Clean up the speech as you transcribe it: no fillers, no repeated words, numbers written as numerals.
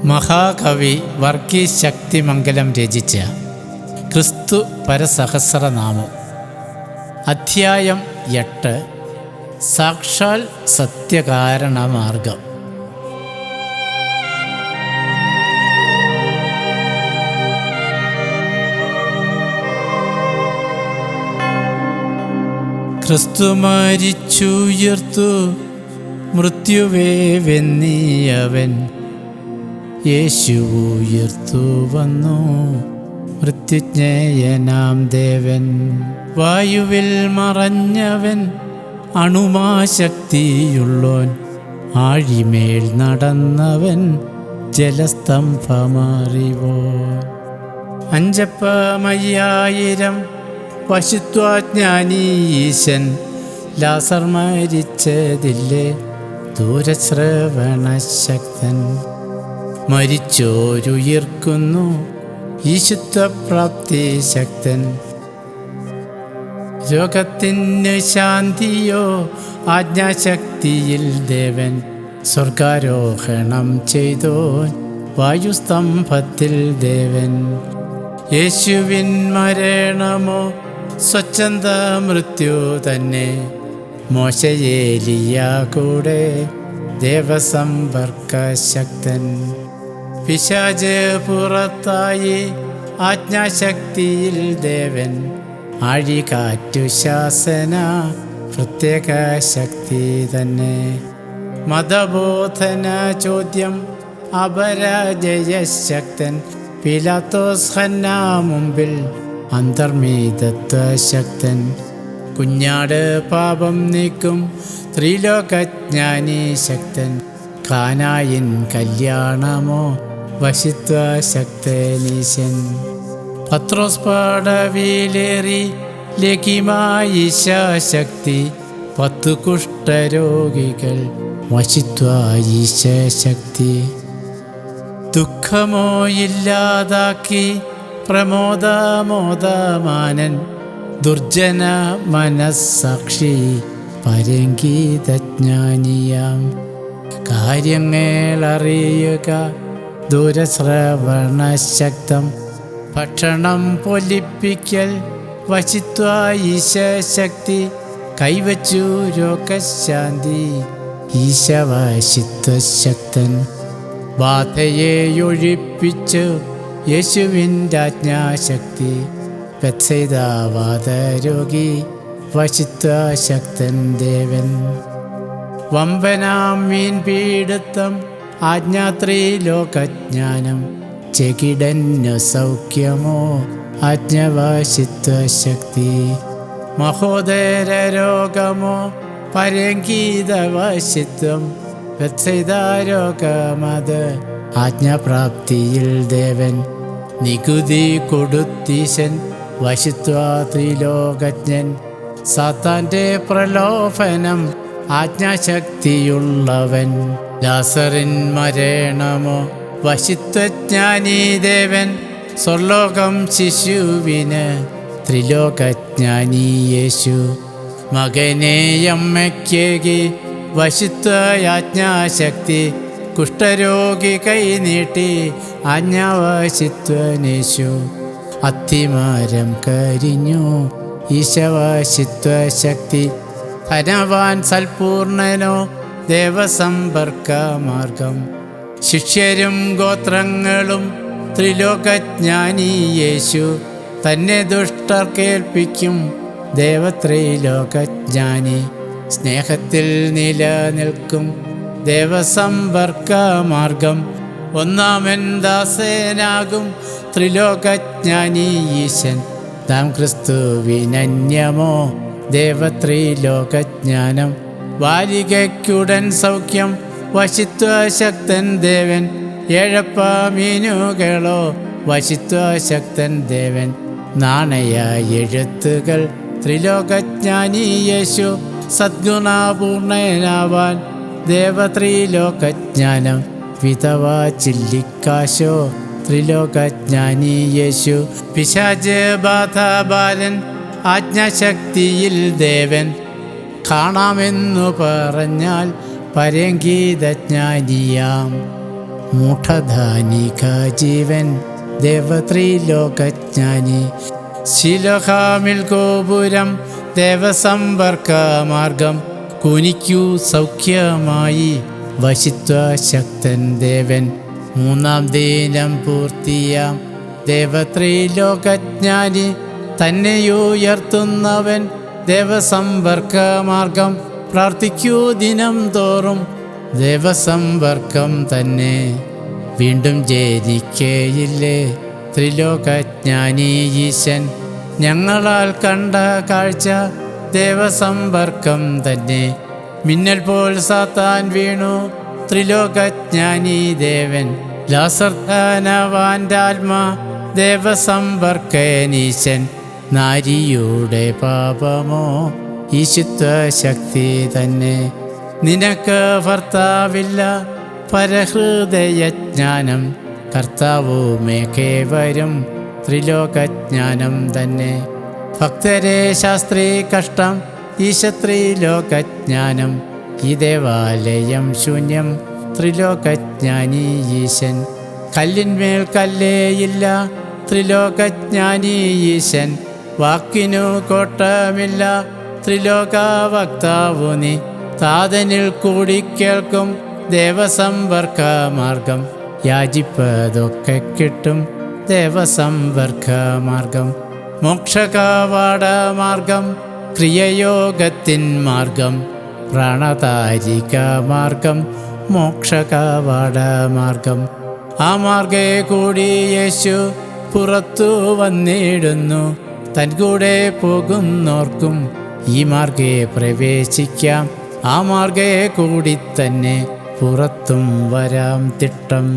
മഹാകവി വർഗീസ് ശക്തിമംഗലം രചിച്ച ക്രിസ്തു പരസഹസ്രനാമം. അധ്യായം 8. സാക്ഷാൽ സത്യകാരണമാർഗം. ക്രിസ്തു മരിച്ചുയർത്തു മൃത്യുവേ വെന്നിയവൻ, യേശു ഉയർത്തു വന്നു മൃത്യുജ്ഞേയനാം ദേവൻ. വായുവിൽ മറഞ്ഞവൻ, അണുമാശക്തിയുള്ളോൻ, ആഴിമേൽ നടന്നവൻ, ജലസ്തംഭമറിവോൻ. അഞ്ചപ്പമയ്യായിരം പശുത്വാജ്ഞാനി ഈശൻ, ലാസർ മരിച്ചതില്ലേ ദൂരശ്രവണശക്തൻ. മരിച്ചോരുയിർക്കുന്നു ഈശുത്വപ്രാപ്തി ശക്തൻ. രോഗത്തിന് ശാന്തിയോ ആജ്ഞാശക്തിയിൽ ദേവൻ, സ്വർഗാരോഹണം ചെയ്തോൻ വായുസ്തംഭത്തിൽ ദേവൻ. യേശുവിൻ മരണമോ സ്വച്ഛന്ത മൃത്യു തന്നെ, മോശയേലിയ കൂടെ ദേവസമ്പർക്ക ശക്തൻ. പിശാച് പുറത്തായി ആജ്ഞാശക്തിയിൽ ദേവൻ, ആഴികാറ്റു ശാസന പ്രത്യേക ശക്തി തന്നെ. മതബോധന ചോദ്യം അപരാജയ ശക്തൻ, പിലാത്തോസ് ഹന്നാ മുമ്പിൽ അന്തർമീതത്വ ശക്തൻ. കുഞ്ഞാട് പാപം നീക്കും ത്രിലോകജ്ഞാനി ശക്തൻ, കാനായിൻ കല്യാണമോ വശിത്വ ശക്തനീശൻ. പത്രോസ് പടവിലേറി ലഘിമായിശക്തി, 10 കുഷ്ഠരോഗികൾ വശിത്വ ഈശക്തി. ദുഃഖമോ ഇല്ലാതാക്കി പ്രമോദമോദമാനൻ, ദുർജന മനസ്സാക്ഷി പരംഗീതജ്ഞാനിയാം. കാര്യങ്ങളറിയുക ദൂരശ്രവണശക്തം, ഭക്ഷണം പൊലിപ്പിക്കൽ വശിത്വ ഈശക്തി. കൈവച്ചു രോഗശാന്തി ഈശവശിത്വ ശക്തൻ. ബാധയെ ഒഴിപ്പിച്ച് യേശുവിൻ്റെ ആജ്ഞാശക്തി, ബത്സയിദാവാദരോഗി വശിത്വ ശക്തൻ ദേവൻ. വമ്പനാം മീൻ പീഡിത്തം ആജ്ഞാത്രിലോകജ്ഞാനം, ചെകിടന്നു സൗഖ്യമോ ആജ്ഞവശിത്വ ശക്തി. മഹോദര രോഗമോ പരംഗീതവശിത്വം, ബത്സയിദാരോഗമത് ആജ്ഞാപ്രാപ്തിയിൽ ദേവൻ. നികുതി കൊടുത്തീശൻ വശിത്വ ത്രിലോകജ്ഞൻ, സാത്താൻ്റെ പ്രലോഭനം ആജ്ഞാശക്തിയുള്ളവൻ. ലാസറിൻ മരണമോ വശിത്വജ്ഞാനി ദേവൻ, സ്വർലോകം ശിശുവിന് ത്രിലോകജ്ഞാനി യേശു. മകനെയമ്മയ്ക്കേകി വശിത്വയാജ്ഞാശക്തി, കുഷ്ഠരോഗി കൈനീട്ടി ആജ്ഞാവശിത്വനേശു. അത്തിമരം കരിഞ്ഞു ഈശവശിത്വ ശക്തി, ധനവാൻ സൽപൂർണനോ ദേവസമ്പർക്ക മാർഗം. ശിഷ്യരും ഗോത്രങ്ങളും ത്രിലോകജ്ഞാനി യേശു, തന്നെ ദുഷ്ടർ കേൾപ്പിക്കും ദേവത്രിലോകജ്ഞാനി. സ്നേഹത്തിൽ നിലനിൽക്കും ദേവസമ്പർക്ക മാർഗം, ഒന്നാമൻ ദാസനാകും ത്രിലോകജ്ഞാനി ഈശൻ. താം ക്രിസ്തുവിനന്യമോ ദേവത്രിലോകജ്ഞാനം, ബാലികയ്ക്കുടൻ സൗഖ്യം വശിത്വ ശക്തൻ ദേവൻ. ഏഴപ്പ മീനുകളോ വശിത്വ ശക്തൻ ദേവൻ. നാണയ എഴുത്തുകൾ ത്രിലോകജ്ഞാനി യേശു, സദ്ഗുണപൂർണനാവാൻ ദേവത്രിലോകജ്ഞാനം. വിധവ ചില്ലിക്കാശോ ത്രിലോകജ്ഞാനി യേശു. പിശാച് ബാധ ബാലൻ ആജ്ഞാശക്തിയിൽ ദേവൻ, കാണാമെന്നു പറഞ്ഞാൽ പരംഗീതജ്ഞാനിയാം. മൂഢധാനിക ജീവൻ ദേവത്രിലോകജ്ഞാനി. ശിലോഹാമിൽ ഗോപുരം ദേവസമ്പർക്ക മാർഗം. കുനിക്കൂ സൗഖ്യമായി വശിത്വശക്തൻ ദേവൻ. മൂന്നാം ദിനം പൂർത്തിയാം ദേവത്രിലോകജ്ഞാനി. തന്നെയുയർത്തുന്നവൻ ദേവസമ്പർക്ക മാർഗം. പ്രാർത്ഥിക്കൂ ദിനം തോറും ദേവസമ്പർക്കം തന്നെ. വീണ്ടും ജനിക്കയില്ലേ ത്രിലോകജ്ഞാനി ഈശൻ. ഞങ്ങളാൽ കണ്ട കാഴ്ച ദേവസമ്പർക്കം തന്നെ. മിന്നൽ പോൽ സാത്താൻ വീണു ത്രിലോകജ്ഞാനി ദേവൻ. ലാസർധനവാൻ്റെ ആത്മാ ദേവസമ്പർക്കനീശൻ. നാരിയുടെ പാപമോ ഈശുത്വശക്തി തന്നെ. നിനക്ക് ഭർത്താവില്ല പരഹൃദയജ്ഞാനം. കർത്താവുമേ കേവരും ത്രിലോകജ്ഞാനം തന്നെ. ഭക്തരെ ശാസ്ത്രീ കഷ്ടം ഈശത്രിലോകജ്ഞാനം. ഈ ദേവാലയം ശൂന്യം ത്രിലോകജ്ഞാനി ഈശൻ. കല്ലിന്മേൽ കല്ലേയില്ല ത്രിലോകജ്ഞാനി ഈശൻ. വാക്കിനു കോട്ടമില്ല ത്രിലോക വക്താവു നീ. താതനിൽ കൂടി കേൾക്കും ദേവസമ്പർക്ക മാർഗം. യാചിപ്പതൊക്കെ കിട്ടും ദേവസമ്പർക്ക മാർഗം. മോക്ഷകവാട മാർഗം ക്രിയയോഗത്തിൻ മാർഗം. പ്രാണതാരിക മാർഗം മോക്ഷകവാട മാർഗം. ആ മാർഗേ കൂടി യേശു പുറത്തു വന്നിടുന്നു. തൻ കൂടെ പോകുന്നോർക്കും ഈ മാർഗേ പ്രവേശിക്കാം. ആ മാർഗേ കൂടി തന്നെ പുറത്തും വരാം തിട്ടം.